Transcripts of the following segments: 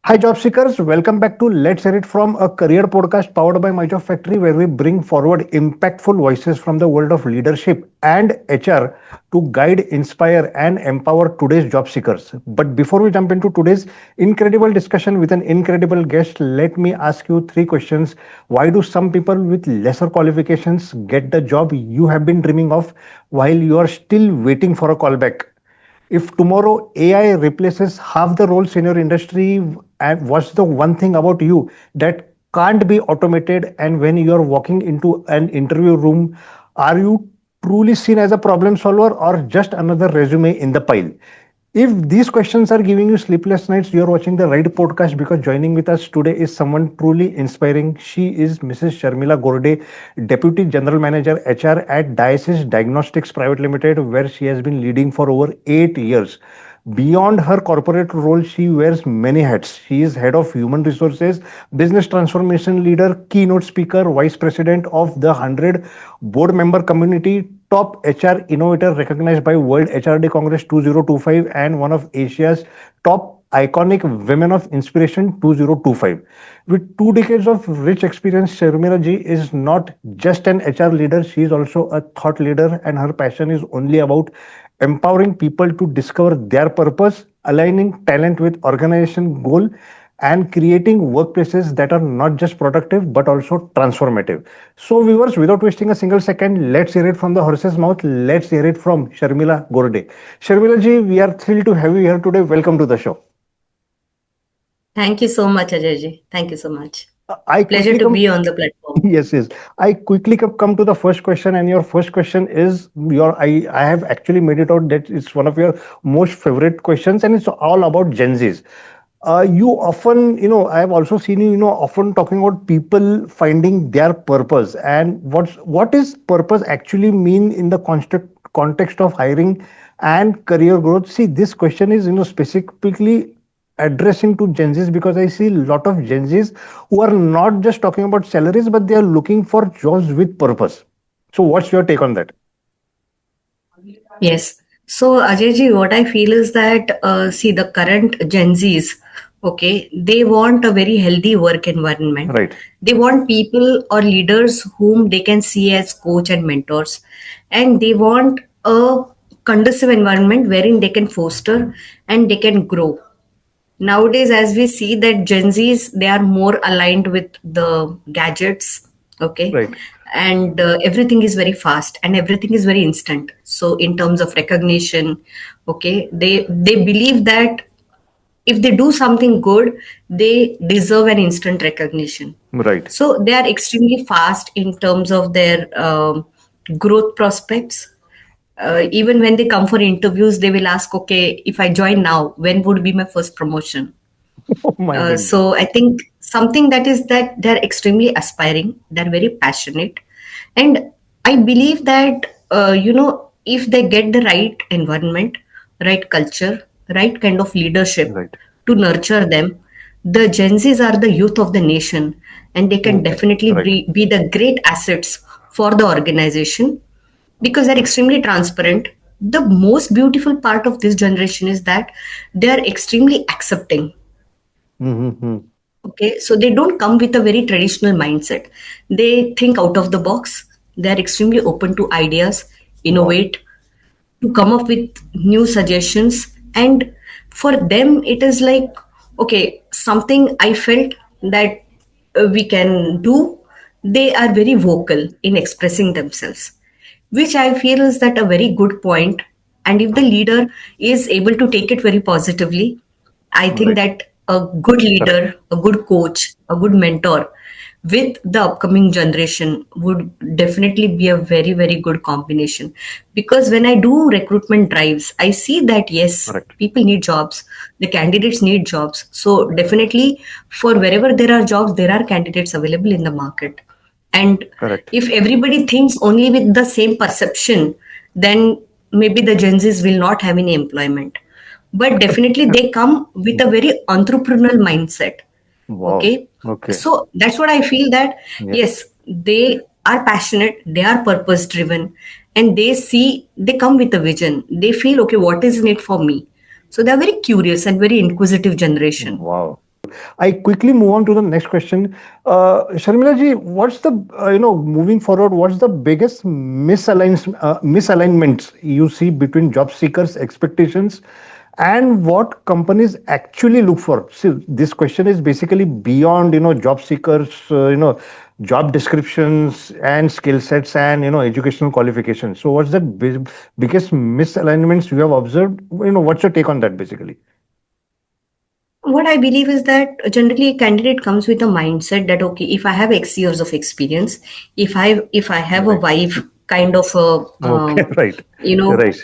Hi, job seekers. Welcome back to Let's Hear It From, a career podcast powered by My Job Factory, where we bring forward impactful voices from the world of leadership and HR to guide, inspire, and empower today's job seekers. But before we jump into today's incredible discussion with an incredible guest, let me ask you three questions. Why do some people with lesser qualifications get the job you have been dreaming of while you are still waiting for a callback? If tomorrow AI replaces half the roles in your industry, and what's the one thing about you that can't be automated? And when you're walking into an interview room, are you truly seen as a problem solver or just another resume in the pile? If these questions are giving you sleepless nights, you're watching the right podcast, because joining with us today is someone truly inspiring. She is Mrs. Sharmila Gorde, Deputy General Manager HR at Diasis Diagnostics Private Limited, where she has been leading for over 8 years. Beyond her corporate role, she wears many hats. She is head of human resources, business transformation leader, keynote speaker, vice president of the 100 board member community, top HR innovator recognized by World HRD Congress 2025, and one of Asia's top iconic women of inspiration 2025. With 2 decades of rich experience, Sharmila ji is not just an HR leader, she is also a thought leader, and her passion is only about empowering people to discover their purpose, aligning talent with organization goal, and creating workplaces that are not just productive but also transformative. So, viewers, without wasting a single second, let's hear it from the horse's mouth. Let's hear it from Sharmila Gorde. Sharmila ji, we are thrilled to have you here today. Welcome to the show. Thank you so much, Ajay. Thank you so much. I Pleasure quickly to come. be on the platform. Yes. I quickly come to the first question, and your first question is your. I have actually made it out that it's one of your most favorite questions, and it's all about Gen Zs. You often, I have also seen you, often talking about people finding their purpose, and what is purpose actually mean in the context of hiring and career growth. See, this question is, specifically addressing to Gen Zs, because I see a lot of Gen Zs who are not just talking about salaries, but they are looking for jobs with purpose. So, what's your take on that? Yes. So, Ajay ji, what I feel is that, see, the current Gen Zs, okay, they want a very healthy work environment. Right. They want people or leaders whom they can see as coach and mentors. And they want a conducive environment wherein they can foster and they can grow. Nowadays, as we see that Gen Zs, they are more aligned with the gadgets, okay, Right. and everything is very fast and everything is very instant. So in terms of recognition, okay, they believe that if they do something good, they deserve an instant recognition. Right. So they are extremely fast in terms of their growth prospects. Even when they come for interviews, they will ask, okay, if I join now, when would be my first promotion? Oh my goodness. So I think something that is that they're extremely aspiring, they're very passionate, and I believe that if they get the right environment, right culture, right kind of leadership Right. to nurture them, the Gen Zs are the youth of the nation, and they can definitely Right. be the great assets for the organization because they're extremely transparent. The most beautiful part of this generation is that they're extremely accepting. Mm-hmm. Okay, so they don't come with a very traditional mindset. They think out of the box. They are extremely open to ideas, Wow. innovate, to come up with new suggestions. And for them, it is like, okay, something I felt that we can do. They are very vocal in expressing themselves, which I feel is that a very good point. And if the leader is able to take it very positively, I think Right. that a good Correct. leader, a good coach, a good mentor with the upcoming generation would definitely be a very, very good combination. Because when I do recruitment drives, I see that yes, Correct. people need jobs, the candidates need jobs. So, definitely, for wherever there are jobs, there are candidates available in the market. And Correct. if everybody thinks only with the same perception, then maybe the Gen Zs will not have any employment. But definitely they come with a very entrepreneurial mindset. Wow. Okay. Okay. So that's what I feel that Yeah. yes, they are passionate, they are purpose driven, and they come with a vision. They feel, okay, what is in it for me? So they're very curious and very inquisitive generation. Wow. I quickly move on to the next question. Sharmila ji, what's the moving forward? What's the biggest misalignments you see between job seekers' expectations and what companies actually look for? See, this question is basically beyond job seekers, job descriptions and skill sets and educational qualifications. So what's the biggest misalignments you have observed? What's your take on that basically? What I believe is that generally a candidate comes with a mindset that okay, if I have X years of experience, if I have a Right. wife kind of a Okay. Right. you know Right.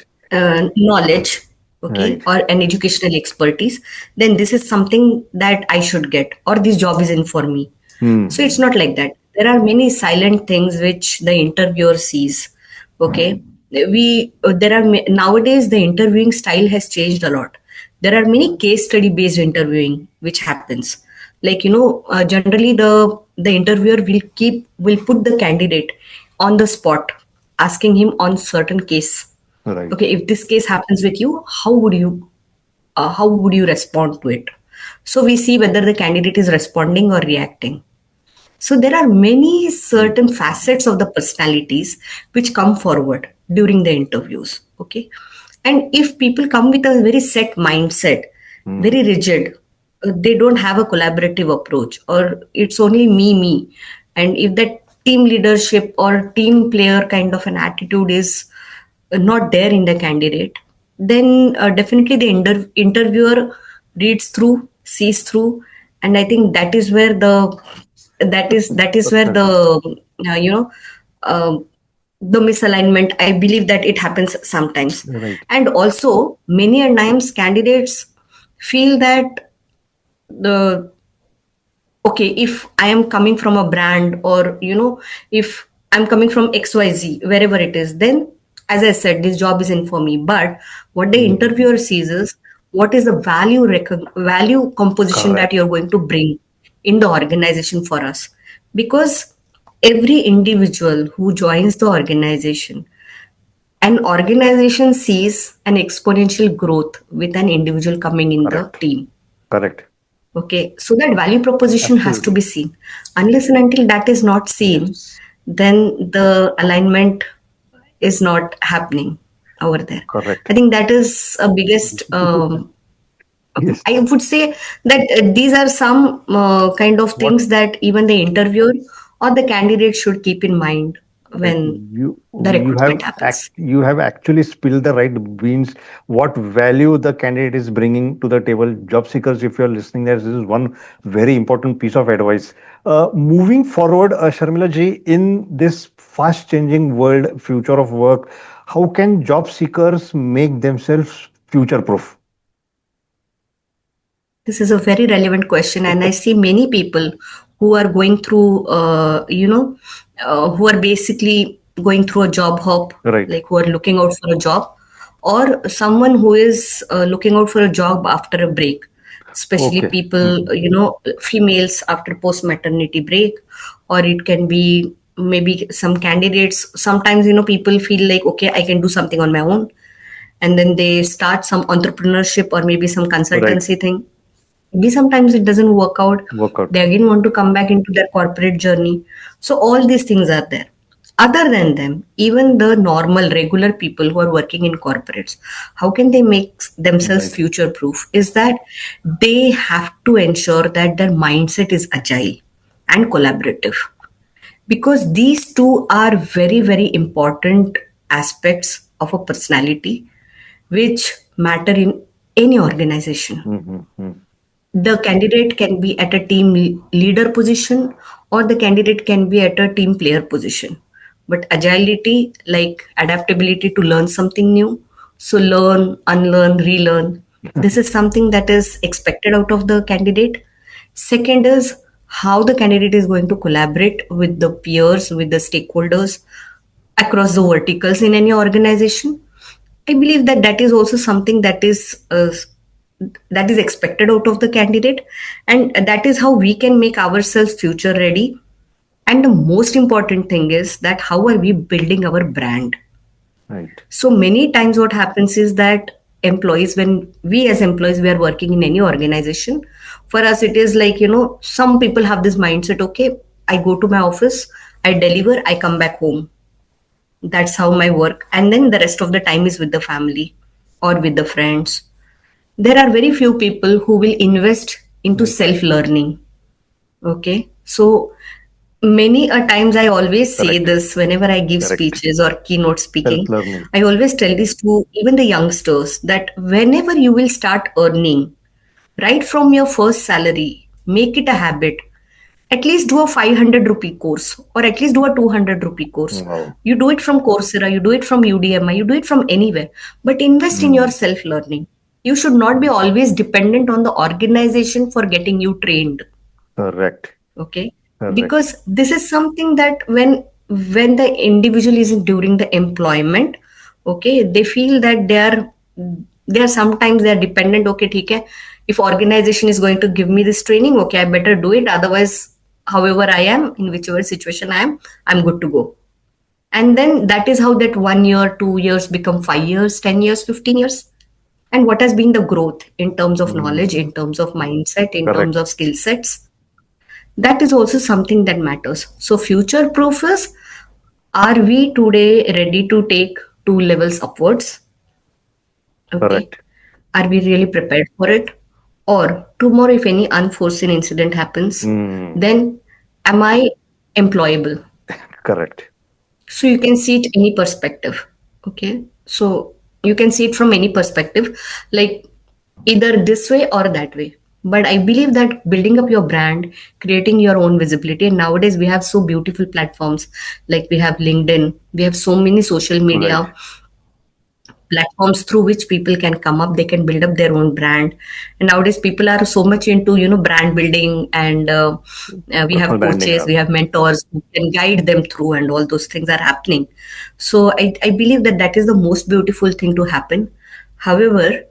knowledge, okay, Right. or an educational expertise, then this is something that I should get, or this job is in for me. So it's Hmm. not like that. There are many silent things which the interviewer sees. Okay, there are nowadays the interviewing style has changed a lot. There are many case study based interviewing which happens. Like generally the interviewer will put the candidate on the spot, asking him on certain case. Right. Okay, if this case happens with you, how would you respond to it? So we see whether the candidate is responding or reacting. So there are many Hmm. certain facets of the personalities which come forward during the interviews. Okay. And if people come with a very set mindset, very Hmm. rigid, they don't have a collaborative approach, or it's only me. And if that team leadership or team player kind of an attitude is not there in the candidate, then definitely the interviewer reads through, sees through, and I think that is where Personality. you know uh, the misalignment. I believe that it happens sometimes, Right. and also many a times candidates feel that the okay, if I am coming from a brand, or if I'm coming from XYZ, wherever it is, then as I said, this job is in for me. But what the Hmm. interviewer sees is what is the value composition that Correct. you're going to bring in the organization for us. Because every individual who joins the organization, an organization sees an exponential growth with an individual coming in the Correct. team. Correct. Okay, so that value proposition has to Absolutely. be seen. Unless and until that is not seen, Yes. then the alignment is not happening over there. I Correct. think that is a biggest. Yes. I would say that these are some kind of What things that even the interviewer or the candidate should keep in mind Right. when You the you recruitment have happens. you have actually spilled the right beans. What value the candidate is bringing to the table. Job seekers, if you are listening, there, this is one very important piece of advice. Moving forward, Sharmila ji, in this fast changing world, future of work, how can job seekers make themselves future proof? This is a very relevant question, and I see many people who are going through, who are basically going through a job hop, Right. like who are looking out for a job, or someone who is looking out for a job after a break, especially Okay. people, Mhm. females after post maternity break, or it can be maybe some candidates. Sometimes, people feel like, okay, I can do something on my own, and then they start some entrepreneurship or maybe some Right. consultancy thing. Maybe sometimes it doesn't work out. Workout. They again want to come back into their corporate journey. So all these things are there. Other than them, even the normal, regular people who are working in corporates, how can they make themselves Right. future proof? Is that they have to ensure that their mindset is agile and collaborative, because these two are very, very important aspects of a personality which matter in any organization. Mm-hmm. The candidate can be at a team leader position, or the candidate can be at a team player position. But agility, like adaptability to learn something new, so learn, unlearn, relearn, this is something that is expected out of the candidate. Second is how the candidate is going to collaborate with the peers, with the stakeholders across the verticals in any organization. I believe that that is also something that is expected out of the candidate, and that is how we can make ourselves future ready. And the most important thing is that how are we building our brand? Right. So many times, what happens is that employees, when we as employees we are working in any organization, for us it is like, some people have this mindset, okay, I go to my office, I deliver, I come back home. That's how my work, and then the rest of the time is with the family or with the friends. There are very few people who will invest into Right. self learning. Okay, so many a times I always say Correct. this whenever I give Correct. speeches or keynote speaking. Self-learning. I always tell this to even the youngsters that whenever you will start earning, right from your first salary, make it a habit. At least do a 500 rupee course or at least do a 200 rupee course. Wow. You do it from Coursera, you do it from UDMI, you do it from anywhere, but invest in your Hmm. self learning. You should not be always dependent on the organization for getting you trained. Correct. Okay, Correct. because this is something that when the individual is during the employment, okay, they feel that they are sometimes they are dependent. Okay, ठीक है, if organization is going to give me this training, okay, I better do it, otherwise however I am, in whichever situation I am, I'm good to go. And then that is how that 1 year, 2 years become 5 years, 10 years, 15 years. And what has been the growth in terms of knowledge, Hmm. in terms of mindset, in terms Correct. of skill sets? That is also something that matters. So future proof is, are we today ready to take 2 levels upwards? Okay. Correct. Are we really prepared for it? Or tomorrow, if any unforeseen incident happens, Hmm. then am I employable? Correct. So you can see it any perspective. Okay. So you can see it from any perspective, like either this way or that way. But I believe that building up your brand, creating your own visibility, and nowadays we have so beautiful platforms, like we have LinkedIn, we have so many social Right. media platforms through which people can come up, they can build up their own brand. And nowadays people are so much into brand building, and we Personal have branding. coaches, we have mentors who can guide them through, and all those things are happening. So I believe that that is the most beautiful thing to happen. However,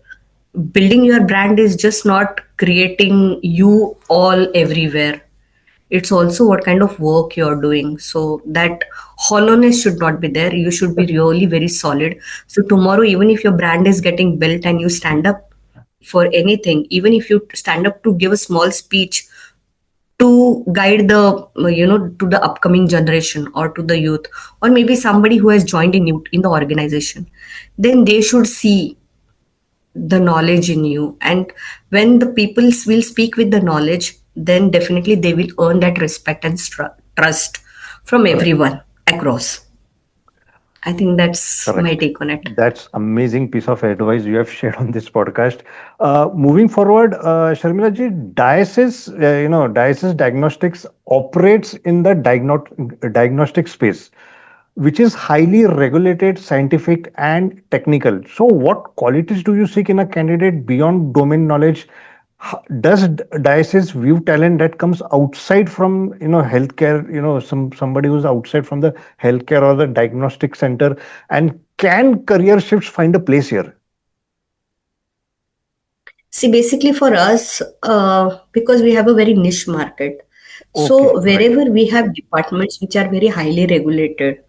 building your brand is just not creating you all everywhere. It's also what kind of work you're doing. So that hollowness should not be there. You should be really very solid. So tomorrow, even if your brand is getting built and you stand up for anything, even if you stand up to give a small speech to guide the to the upcoming generation or to the youth, or maybe somebody who has joined in the organization, then they should see the knowledge in you. And when the people will speak with the knowledge, then definitely they will earn that respect and trust from Correct. everyone across. I think that's my Correct. take on it. That's amazing piece of advice you have shared on this podcast. Moving forward, Sharmila ji, Diasis Diagnostics operates in the diagnostic space, which is highly regulated, scientific, and technical. So, what qualities do you seek in a candidate beyond domain knowledge? Does Diocese view talent that comes outside from healthcare? Somebody who's outside from the healthcare or the diagnostic center, and can career shifts find a place here? See, basically for us, because we have a very niche market, Okay, so right, wherever we have departments which are very highly regulated,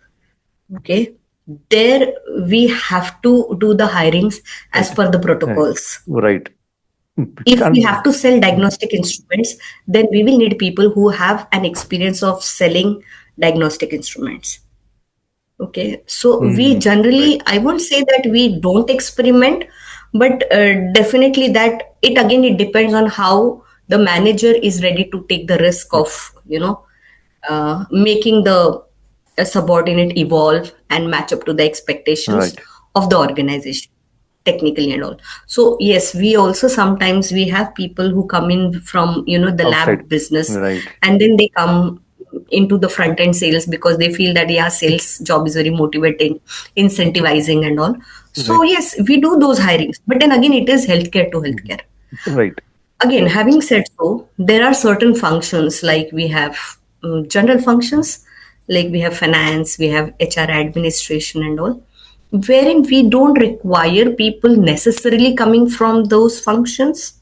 okay, there we have to do the hirings as right, per the right, protocols. right. If we Can't. have to sell diagnostic instruments, then we will need people who have an experience of selling diagnostic instruments. Okay, so we Hmm, right, generally, I won't say that we don't experiment, but definitely that it again, it depends on how the manager is ready to take the risk right, of, making the subordinate evolve and match up to the expectations right. of the organization, technically and all. So yes, we also sometimes we have people who come in from, the Outside, lab business, right, and then they come into the front end sales because they feel that yeah, sales job is very motivating, incentivizing and all. So right, yes, we do those hirings, but then again it is healthcare to mhm, healthcare. right, Again, having said so, there are certain functions like we have general functions, like we have finance, we have HR administration and all, wherein we don't require people necessarily coming from those functions.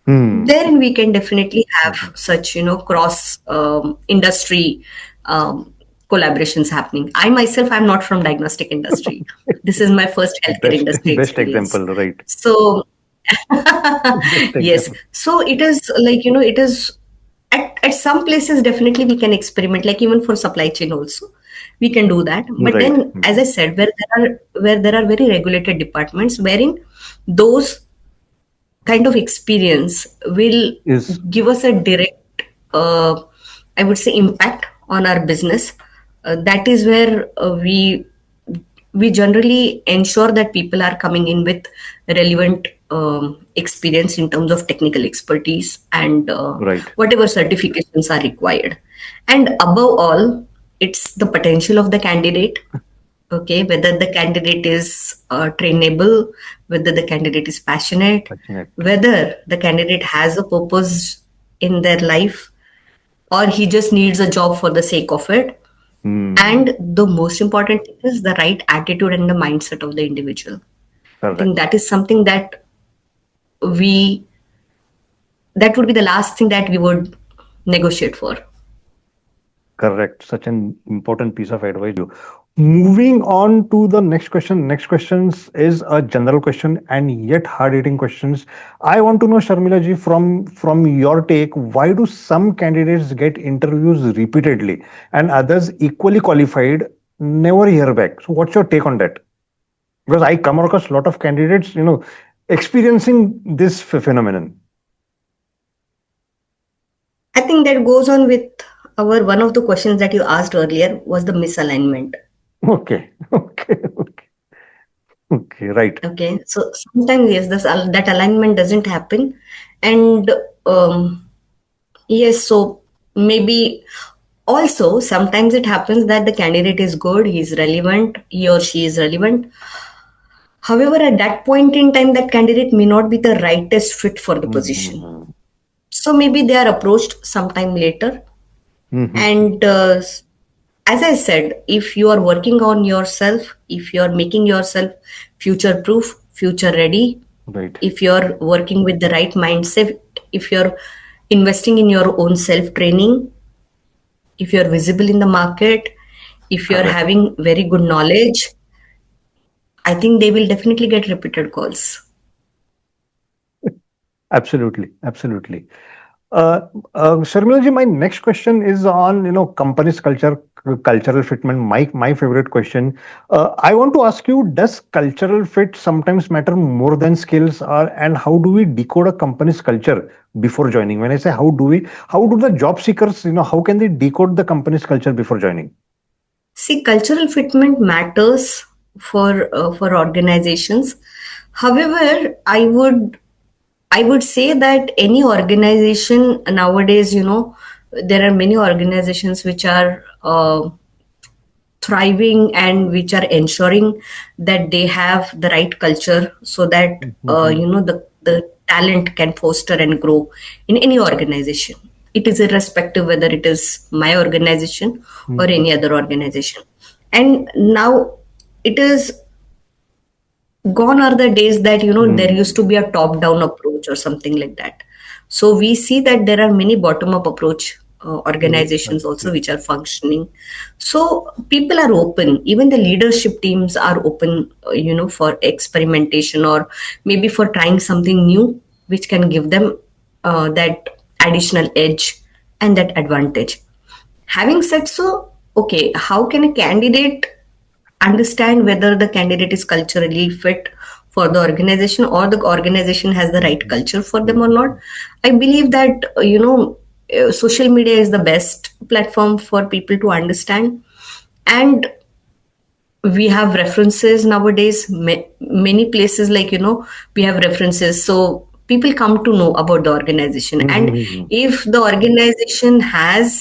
hmm, Therein we can definitely have mhm, such, cross industry um, collaborations happening. I myself, I'm not from diagnostic industry. This is my first healthcare industry Best experience. example, right? So Best yes, example. so it is like, it is at some places definitely we can experiment, like even for supply chain also we can do that. But Right. then, as I said, where there are very regulated departments wherein those kind of experience will Is give us a direct, I would say, impact on our business. That is where we generally ensure that people are coming in with relevant experience in terms of technical expertise and right. whatever certifications are required. And above all, it's the potential of the candidate. Okay, whether the candidate is trainable, whether the candidate is passionate, Fortunate. whether the candidate has a purpose in their life, or he just needs a job for the sake of it. Hmm. And the most important thing is the right attitude and the mindset of the individual. I think Correct. that is something we that would be the last thing that we would negotiate for. Correct. Such an important piece of advice you. Moving on to the next question. Next questions is a general question and yet hard-hitting questions. I want to know, Sharmila ji, from your take, why do some candidates get interviews repeatedly and others equally qualified never hear back? So, what's your take on that? Because I come across a lot of candidates, experiencing this phenomenon. I think that goes on with our one of the questions that you asked earlier was the misalignment. Okay, okay, okay, okay, right. Okay, so sometimes yes, that alignment doesn't happen, and um, yes, so maybe also sometimes it happens that the candidate is good, he's relevant, he or she is relevant. However, at that point in time, that candidate may not be the rightest fit for the position. Mm-hmm. So maybe they are approached sometime later. Mm-hmm. And as I said, if you are working on yourself, if you are making yourself future proof, future ready, Right. if you're working with the right mindset, if you're investing in your own self training, if you're visible in the market, if you're Correct. having very good knowledge, I think they will definitely get repeated calls. Absolutely. Absolutely. Uh, Sharmila ji, my next question is on company's culture, cultural fitment. My favorite question. I want to ask you: does cultural fit sometimes matter more than skills? And how do we decode a company's culture before joining? When I say how do the job seekers, how can they decode the company's culture before joining? See, cultural fitment matters for organizations. However, I would say that any organization nowadays, there are many organizations which are thriving and which are ensuring that they have the right culture so that Mhm. the talent can foster and grow in any organization. It is irrespective whether it is my organization or any Mhm. other organization. And now it is gone are the days that there used to Mm. be a top down approach or something like that. So we see that there are many bottom up approach organizations also Right. which are functioning. So people are open, even the leadership teams are open, for experimentation or maybe for trying something new which can give them that additional edge and that advantage. Having said so, okay, how can a candidate understand whether the candidate is culturally fit for the organization or the organization has the right Mhm. culture for them or not? Mhm. I believe that social media is the best platform for people to understand, and we have references nowadays. Many places, like we have references, so people come to know about the organization. And Mhm. if the organization has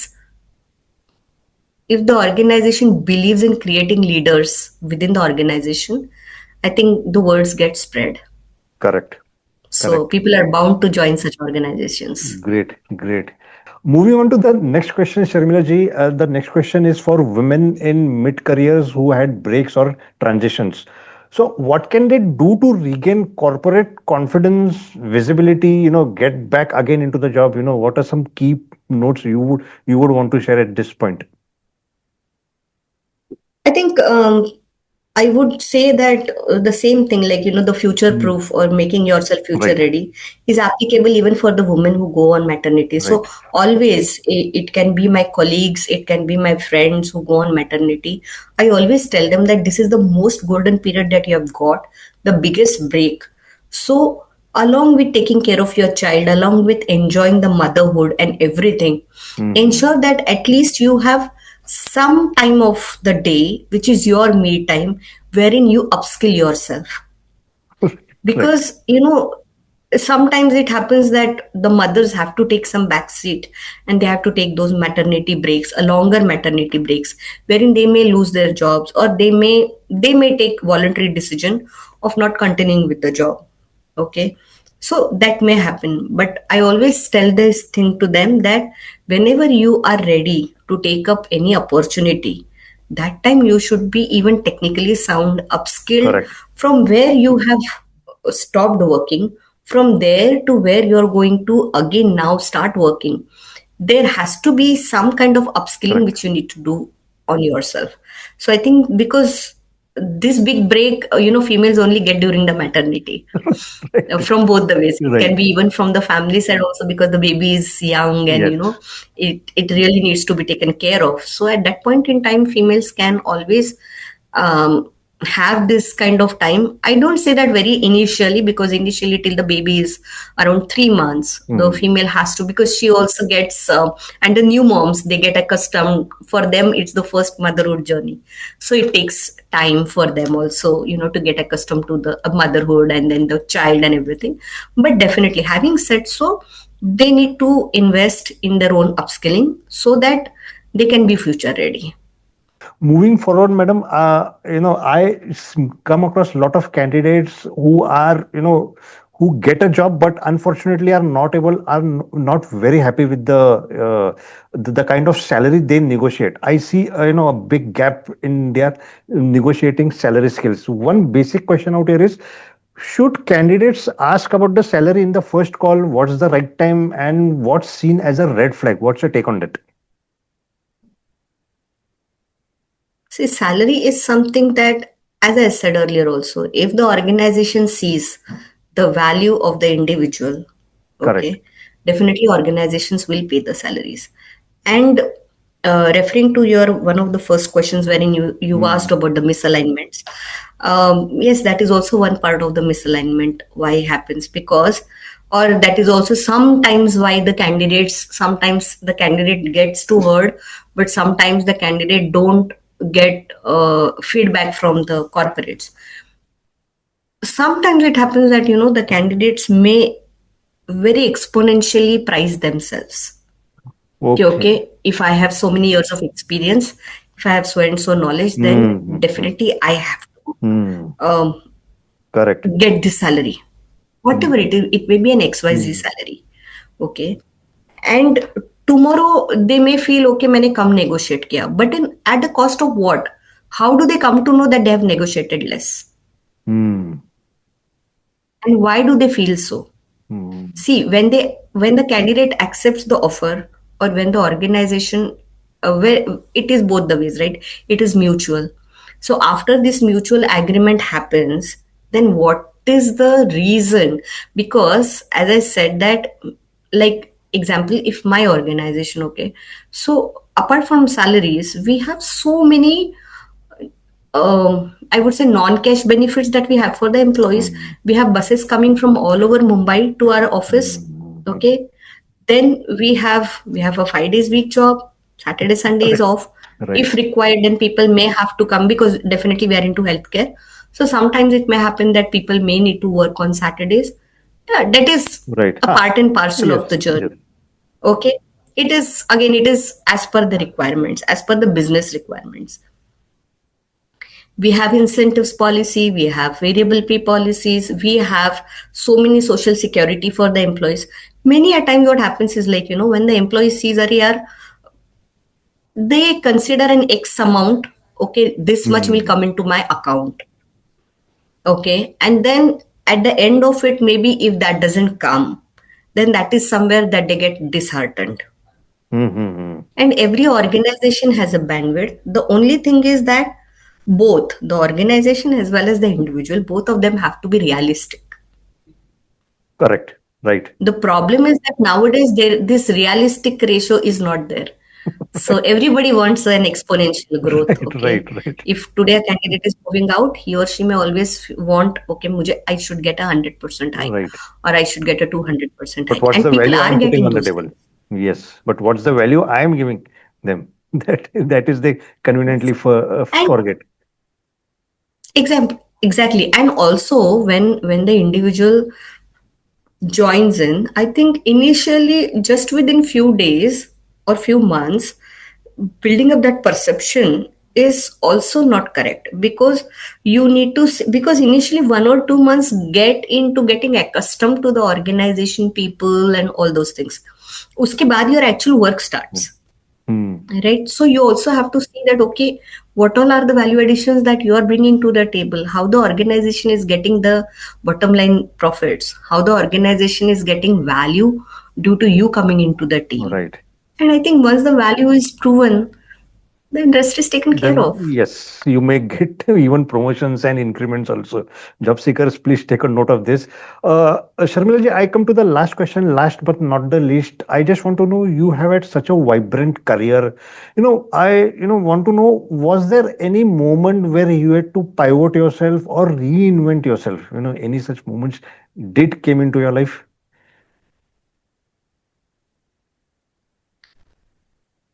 if the organization believes in creating leaders within the organization, I think the words get spread. Correct. So Correct. people are bound to join such organizations. Great, great. Moving on to the next question, Sharmila ji. The next question is for women in mid careers who had breaks or transitions. So, what can they do to regain corporate confidence, visibility? Get back again into the job. What are some key notes you would want to share at this point? I think I would say that the same thing, like, the future Mm, proof or making yourself future right, ready is applicable even for the women who go on maternity. So, right, always, it can be my colleagues, it can be my friends who go on maternity. I always tell them that this is the most golden period that you have got, the biggest break. So, along with taking care of your child, along with enjoying the motherhood and everything, mm-hmm. ensure that at least you have some time of the day, which is your me time, wherein you upskill yourself. Right, Because, sometimes it happens that the mothers have to take some backseat and they have to take those maternity breaks, a longer maternity breaks, wherein they may lose their jobs, or they may take voluntary decision of not continuing with the job. Okay, so that may happen, but I always tell this thing to them that whenever you are ready to take up any opportunity, that time you should be even technically sound, upskilled correct, from where you have stopped working, from there to where you're going to again now start working. There has to be some kind of upskilling correct. which you need to do on yourself. So I think because this big break, females only get during the maternity, Right, from both the ways. It can right. be even from the family side also, because the baby is young and Yes. it really needs to be taken care of. So at that point in time, females can always um, have this kind of time. I don't say that very initially, because initially till the baby is around 3 months, the Mm-hmm. female has to, because she also gets and the new moms, they get accustomed. For them, it's the first motherhood journey, so it takes time for them also, to get accustomed to the motherhood and then the child and everything. But definitely, having said so, they need to invest in their own upskilling so that they can be future ready. Moving forward, madam, come across a lot of candidates who are, who get a job, but unfortunately are not very happy with the kind of salary they negotiate. I see, a big gap in their negotiating salary skills. One basic question out here is, should candidates ask about the salary in the first call? What's the right time, and what's seen as a red flag? What's your take on that? See, salary is something that, as I said earlier also, if the organization sees the value of the individual, Correct. okay, definitely organizations will pay the salaries. And referring to your one of the first questions, wherein you asked Hmm. about the misalignments, yes, that is also one part of the misalignment. Why it happens? Because, or that is also sometimes why the candidates, sometimes the candidate gets to heard, but sometimes the candidate don't get feedback from the corporates. Sometimes it happens that the candidates may very exponentially price themselves. Okay, Okay. okay, if I have so many years of experience, if I have so and so knowledge, then Mm-hmm. definitely I have to Hmm. um, Correct. get this salary, whatever it Hmm. is. It may be an XYZ Hmm. salary. Okay, and tomorrow they may feel, okay, मैंने कम negotiate किया, but at the cost of what? How do they come to know that they have negotiated less, Hmm. and why do they feel so? Hmm. See, when the candidate accepts the offer, or when the organization, where it is both the ways, right? It is mutual. So after this mutual agreement happens, then what is the reason? Because as I said that, like example, if my organization, okay, so apart from salaries, we have so many I would say non-cash benefits that we have for the employees. Hmm. We have buses coming from all over Mumbai to our office. Hmm. Okay, then we have a 5 days week job. Saturday, Sunday is Correct. off. Right. If required, then people may have to come, because definitely we are into healthcare. So sometimes it may happen that people may need to work on Saturdays. Yeah, that is Right. a Ha. part and parcel of the Yes. journey. Yes. Okay, it is, again, it is as per the requirements, as per the business requirements. We have incentives policy, we have variable pay policies, we have so many social security for the employees. Many a time what happens is, like, when the employee sees a year, they consider an X amount. Okay, this much will Hmm. come into my account. Okay, and then at the end of it, maybe if that doesn't come, then that is somewhere that they get disheartened. Hmm. Hmm. And every organization has a bandwidth. The only thing is that, Both the organization as well as the individual, both of them have to be realistic. Correct. Right. The problem is that nowadays this realistic ratio is not there. So everybody wants an exponential growth, Right. okay? Right. Right. If today a candidate is moving out, he or she may always want, okay, I should get 100% hike, Right. or I should get a 200% But hike. what's And the people value are I'm putting getting on the those table? things. Yes. But what's the value I'm giving them? That is they conveniently And forget. exactly. And also when the individual joins in, I think initially just within few days or few months, building up that perception is also not correct, because you need to because initially 1 or 2 months get into getting accustomed to the organization, people and all those things. Uske baad your actual work starts, Hmm. right? So you also have to see that, okay, what all are the value additions that you are bringing to the table, how the organization is getting the bottom line profits, how the organization is getting value due to you coming into the team. Right. And I think once the value is proven, the rest is taken care Then of. yes, you may get even promotions and increments also. Job seekers, please take a note of this. Sharmila ji, I come to the last question, last but not the least. I just want to know, you have had such a vibrant career. Want to know, was there any moment where you had to pivot yourself or reinvent yourself? Any such moments did came into your life?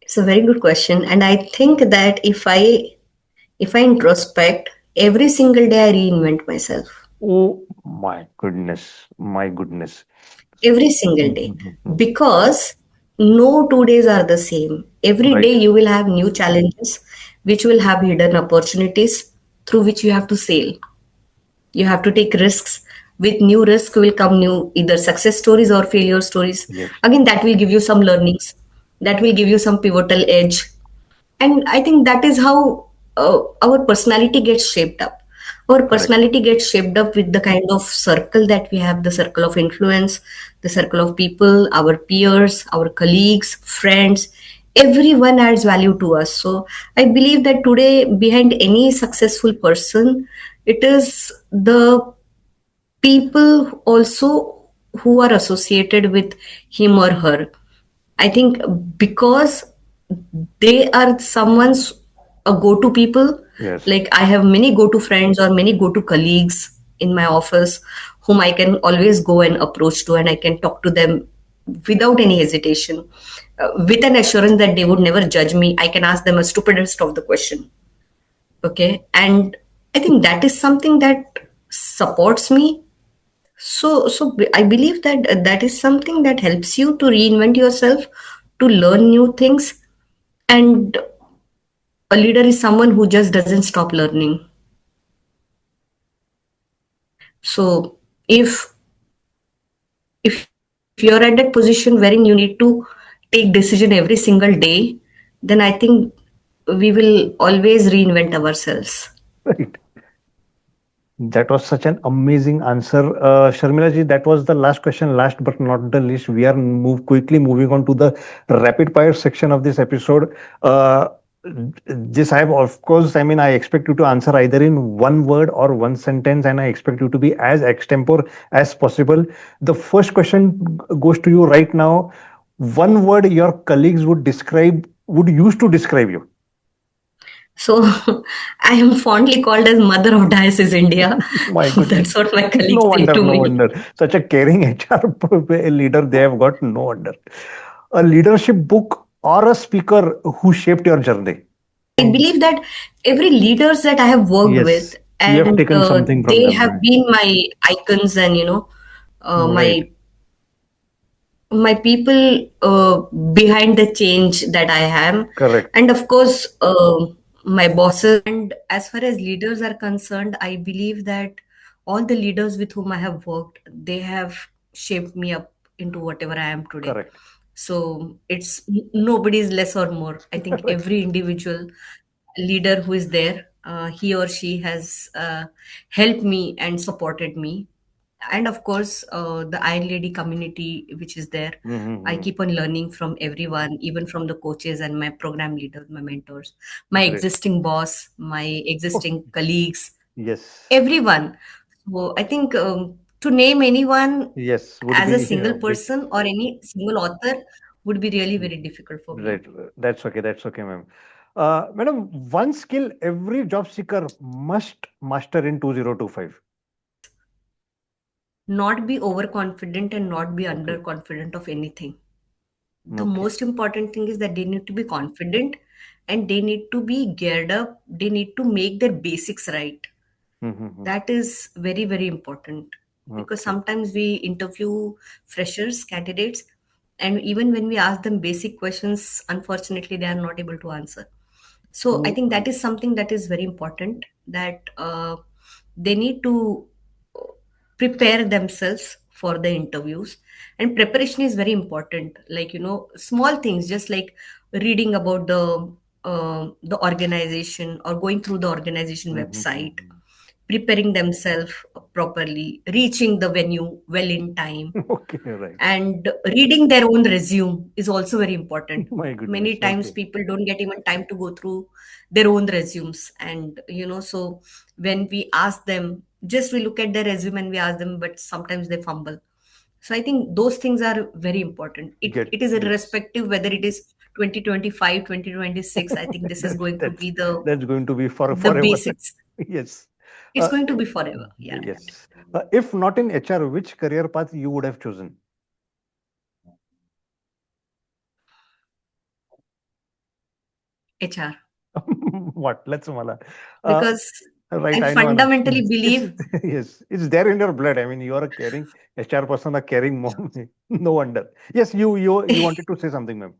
It's a very good question, and I think that if I introspect, every single day I reinvent myself. Oh my goodness, my goodness. Every single day, because no 2 days are the same. Every day Right. you will have new challenges, which will have hidden opportunities through which you have to sail. You have to take risks. With new risk will come new either success stories or failure stories. Yes. Again, that will give you some learnings, that will give you some pivotal edge. And I think that is how our personality gets shaped up. Our Correct. personality gets shaped up with the kind of circle that we have, the circle of influence, the circle of people, our peers, our colleagues, friends. Everyone adds value to us. So I believe that today, behind any successful person, it is the people also who are associated with him or her. I think because they are someone's a go-to people. Yes. Like I have many go-to friends or many go-to colleagues in my office whom I can always go and approach to, and I can talk to them without any hesitation, with an assurance that they would never judge me. I can ask them a stupidest of the question. Okay, and I think that is something that supports me. I believe that that is something that helps you to reinvent yourself, to learn new things, and a leader is someone who just doesn't stop learning. So if you're at that position wherein you need to take decision every single day, then I think we will always reinvent ourselves. Right. That was such an amazing answer. Sharmila ji, that was the last question, last but not the least. We are quickly moving on to the rapid fire section of this episode. This I have, of course, I mean, I expect you to answer either in one word or one sentence, and I expect you to be as extempore as possible. The first question goes to you right now. One word your colleagues would use to describe you. So I am fondly called as Mother of Diocese India. My goodness. That's what my No colleagues say wonder, to no me. wonder. Such a caring HR leader they have got. No wonder. A leadership book or a speaker who shaped your journey. I believe that every leaders that I have worked with, Yes, you have and taken something from they them, have right? been my icons, and Right. my people behind the change that I am, Correct. and of course my bosses. And as far as leaders are concerned, I believe that all the leaders with whom I have worked, they have shaped me up into whatever I am today. Correct. So it's nobody is less or more. I think Right. every individual leader who is there, he or she has helped me and supported me. And of course, the Iron Lady community, which is there. I Mm-hmm. keep on learning from everyone, even from the coaches and my program leaders, my mentors, my Great. existing boss, my existing colleagues, Yes. everyone. So I think to name anyone Yes. Would as a be single a big. person or any single author would be really very difficult for me. Right. That's okay. That's okay, ma'am. Madam, one skill every job seeker must master in 2025. Not be overconfident and not be Okay. underconfident of anything. The Okay. most important thing is that they need to be confident and they need to be geared up. They need to make their basics right. Mm-hmm. That is very, very important because Okay. sometimes we interview freshers, candidates, and even when we ask them basic questions, unfortunately, they are not able to answer. So I think that is something that is very important, that they need to prepare themselves for the interviews. And preparation is very important, like, small things, just like reading about the organization or going through the organization website, Mm-hmm. preparing themselves properly, reaching the venue well in time, Okay. Right. and reading their own resume is also very important. My Many goodness. times Okay. people don't get even time to go through their own resumes, and so when we ask them, just we look at their resume and we ask them, but sometimes they fumble. So I think those things are very important. It is Yes. irrespective whether it is 2025, 2026. I think this is going to that's be the that's going to be for the forever. basics. Yes. It's Uh, going to be forever. Yeah. yes. If not in HR, which career path you would have chosen? HR. What? Let's Mala. Uh, Because right. I I know. fundamentally It's believe. yes. It's there in your blood. I mean, you are a caring HR person, a caring mom. No wonder. Yes. You wanted to say something, ma'am.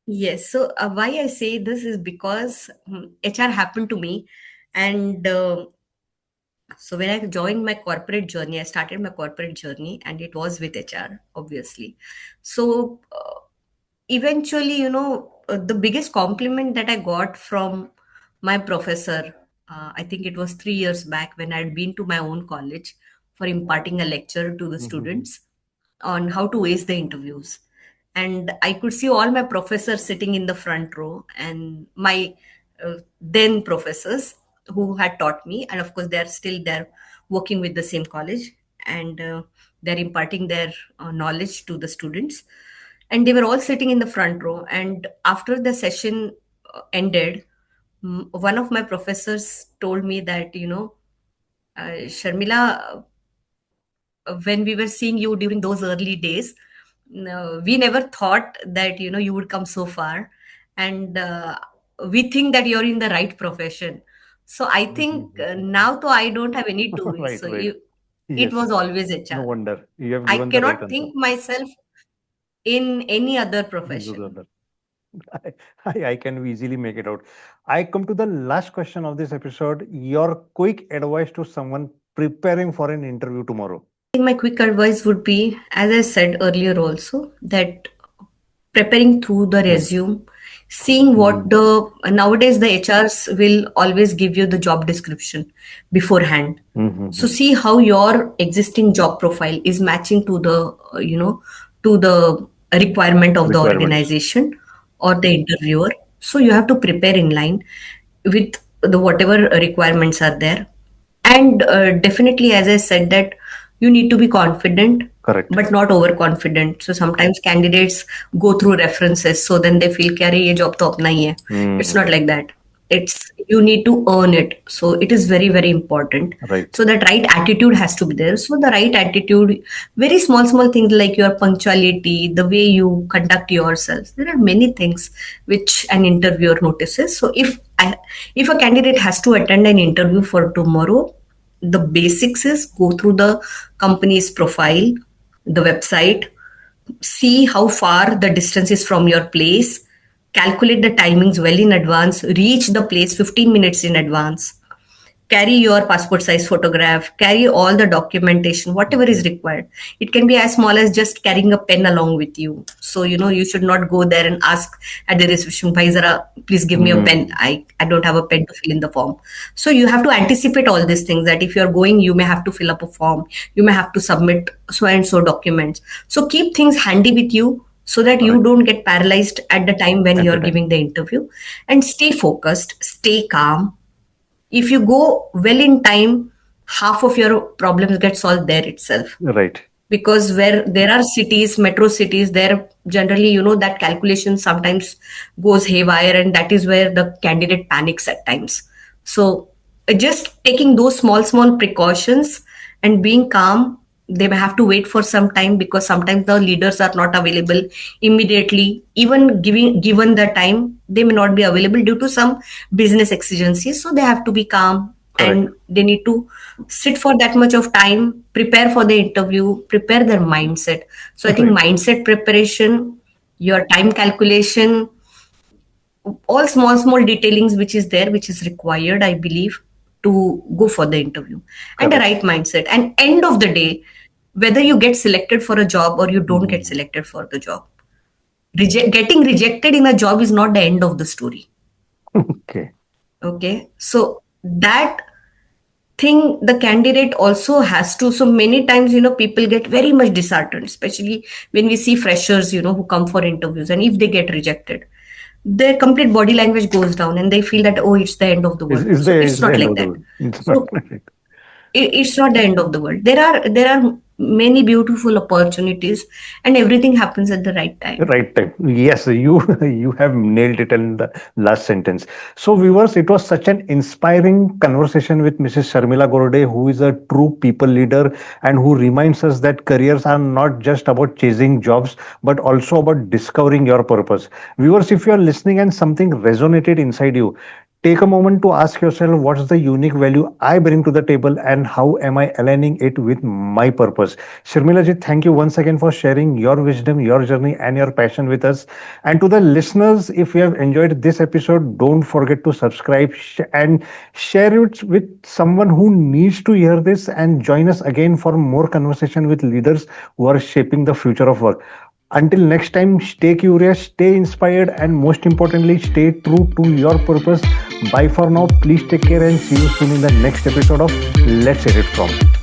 Yes. So why I say this is because HR happened to me, and so when I joined my corporate journey, I started my corporate journey, and it was with HR, obviously. So eventually, the biggest compliment that I got from my professor, I think it was 3 years back when I had been to my own college for imparting a lecture to the Mm-hmm. students on how to ace the interviews. And I could see all my professors sitting in the front row, and my then professors who had taught me, and of course they are still there working with the same college, and they're imparting their knowledge to the students, and they were all sitting in the front row. And after the session ended, one of my professors told me that, Sharmila, when we were seeing you during those early days, no, we never thought that you would come so far, and we think that you're in the right profession. So I think now, though, I don't have any two ways. Right. So Right. it Yes. was always No HR. wonder you have I given the right cannot answer. think myself in any other Those profession. are the- I can easily make it out. I come to the last question of this episode. Your quick advice to someone preparing for an interview tomorrow. I think my quick advice would be, as I said earlier also, that preparing through the Hmm. resume, seeing what Mhm. the nowadays the HRs will always give you the job description beforehand. So Mhm. see how your existing job profile is matching to the to the requirement of the Requirements. organization or the interviewer. So you have to prepare in line with the whatever requirements are there. And definitely, as I said, that you need to be confident Correct. but not overconfident. So sometimes candidates go through references, so then they feel कि अरे ये job तो अपना ही है. It's Hmm. not like that. It's you need to earn it. So it is very, very important. Right. So that right attitude has to be there. So the right attitude, very small small things like your punctuality, the way you conduct yourself, there are many things which an interviewer notices. So if a candidate has to attend an interview for tomorrow, the basics is go through the company's profile, the website, see how far the distance is from your place, calculate the timings well in advance, reach the place 15 minutes in advance, carry your passport size photograph, carry all the documentation, whatever is required. It can be as small as just carrying a pen along with you. So you should not go there and ask at the reception, bhai zara please give me a pen, Mm, I don't have a pen to fill in the form. So you have to anticipate all these things, that if you're going, you may have to fill up a form, you may have to submit so and so documents. So keep things handy with you so that you correct. don't get paralyzed at the time when At the you're time. giving the interview. And stay focused, stay calm. If you go well in time, half of your problems get solved there itself. Right. Because where there are cities, metro cities, there generally, that calculation sometimes goes haywire, and that is where the candidate panics at times. So just taking those small precautions and being calm. They may have to wait for some time, because sometimes the leaders are not available immediately. Even given the time, they may not be available due to some business exigencies. So they have to be calm, Correct. and they need to sit for that much of time, prepare for the interview, prepare their mindset. So I think Right. mindset preparation, your time calculation, all small detailings which is there, which is required, I believe, to go for the interview. And the Correct. right mindset. And end of the day, whether you get selected for a job or you don't get Mm, selected for the job, getting rejected in a job is not the end of the story. okay. Okay, so that thing the candidate also has to. So many times, people get very much disheartened, especially when we see freshers, who come for interviews, and if they get rejected, their complete body language goes down, and they feel that, oh, it's the end of the world. So it's Is the not end like of the that. world. It's not So right. it's not the end of the world. There are many beautiful opportunities, and everything happens at the right time. Right time. Yes, you you have nailed it in the last sentence. So, viewers, it was such an inspiring conversation with Mrs. Sharmila Gorde, who is a true people leader and who reminds us that careers are not just about chasing jobs, but also about discovering your purpose. Viewers, if you are listening and something resonated inside you, take a moment to ask yourself, what's the unique value I bring to the table and how am I aligning it with my purpose? Sharmila ji, thank you once again for sharing your wisdom, your journey, and your passion with us. And to the listeners, if you have enjoyed this episode, don't forget to subscribe and share it with someone who needs to hear this. And join us again for more conversation with leaders who are shaping the future of work. Until next time, stay curious, stay inspired, and most importantly, stay true to your purpose. Bye for now. Please take care and see you soon in the next episode of Let's Hit It From.